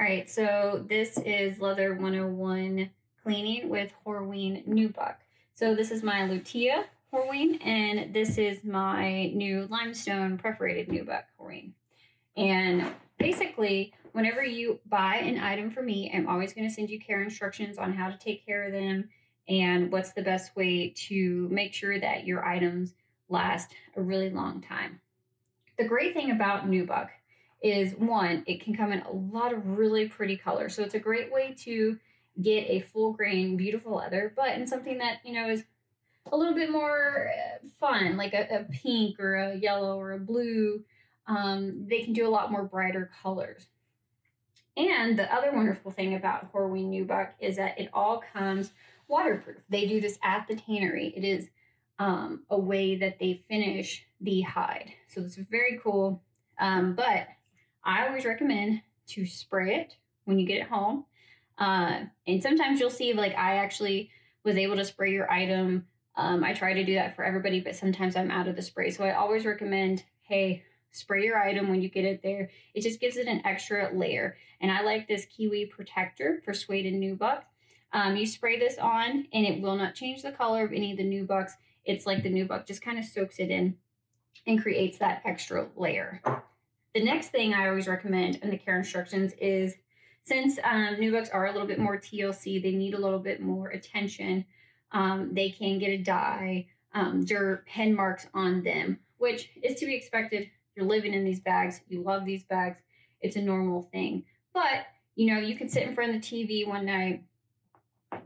All right, so this is Leather 101 cleaning with Horween Nubuck. So this is my Lutea Horween, and this is my new limestone perforated Nubuck Horween. And basically, whenever you buy an item from me, I'm always going to send you care instructions on how to take care of them and what's the best way to make sure that your items last a really long time. The great thing about Nubuck is, one, it can come in a lot of really pretty colors. So it's a great way to get a full grain, beautiful leather, but in something that, is a little bit more fun, like a pink or a yellow or a blue. They can do a lot more brighter colors. And the other wonderful thing about Horween Nubuck is that it all comes waterproof. They do this at the tannery. It is a way that they finish the hide. So it's very cool. But I always recommend to spray it when you get it home. And sometimes you'll see, like, I actually was able to spray your item. I try to do that for everybody, but sometimes I'm out of the spray. So I always recommend, hey, spray your item when you get it there. It just gives it an extra layer. And I like this Kiwi Protector for Suede and Nubuck. You spray this on and it will not change the color of any of the Nubucks. It's like the Nubuck just kind of soaks it in and creates that extra layer. The next thing I always recommend in the care instructions is, since Nubucks are a little bit more TLC, they need a little bit more attention. They can get a dye, dirt, pen marks on them, which is to be expected. You're living in these bags. You love these bags. It's a normal thing. But, you can sit in front of the TV one night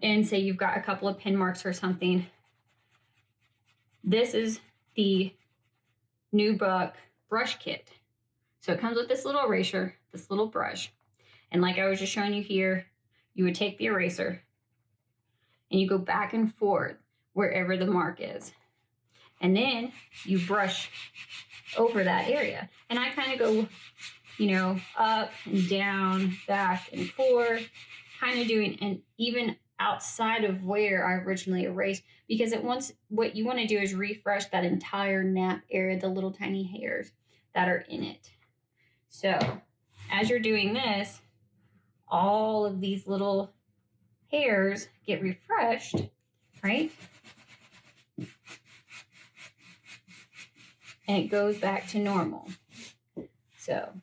and say you've got a couple of pen marks or something. This is the Nubuck brush kit. So it comes with this little eraser, this little brush. And like I was just showing you here, you would take the eraser and you go back and forth wherever the mark is. And then you brush over that area. And I kind of go, up and down, back and forth, kind of doing, and even outside of where I originally erased, because what you want to do is refresh that entire nap area, the little tiny hairs that are in it. So as you're doing this, all of these little hairs get refreshed, right? And it goes back to normal. So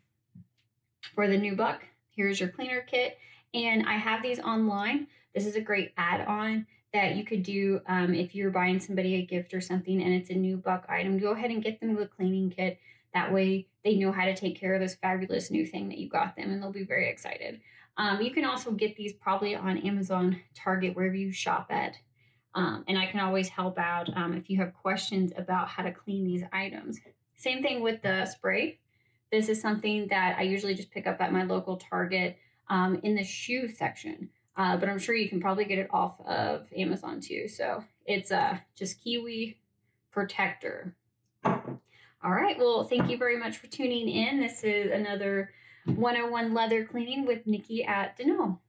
for the Nubuck, here's your cleaner kit. And I have these online. This is a great add-on that you could do if you're buying somebody a gift or something and it's a Nubuck item. Go ahead and get them the cleaning kit. That way they know how to take care of this fabulous new thing that you got them, and they'll be very excited. You can also get these probably on Amazon, Target, wherever you shop at. And I can always help out if you have questions about how to clean these items. Same thing with the spray. This is something that I usually just pick up at my local Target in the shoe section. But I'm sure you can probably get it off of Amazon too. So it's just Kiwi Protector. All right. Well, thank you very much for tuning in. This is another 101 leather cleaning with Nikki at Denal.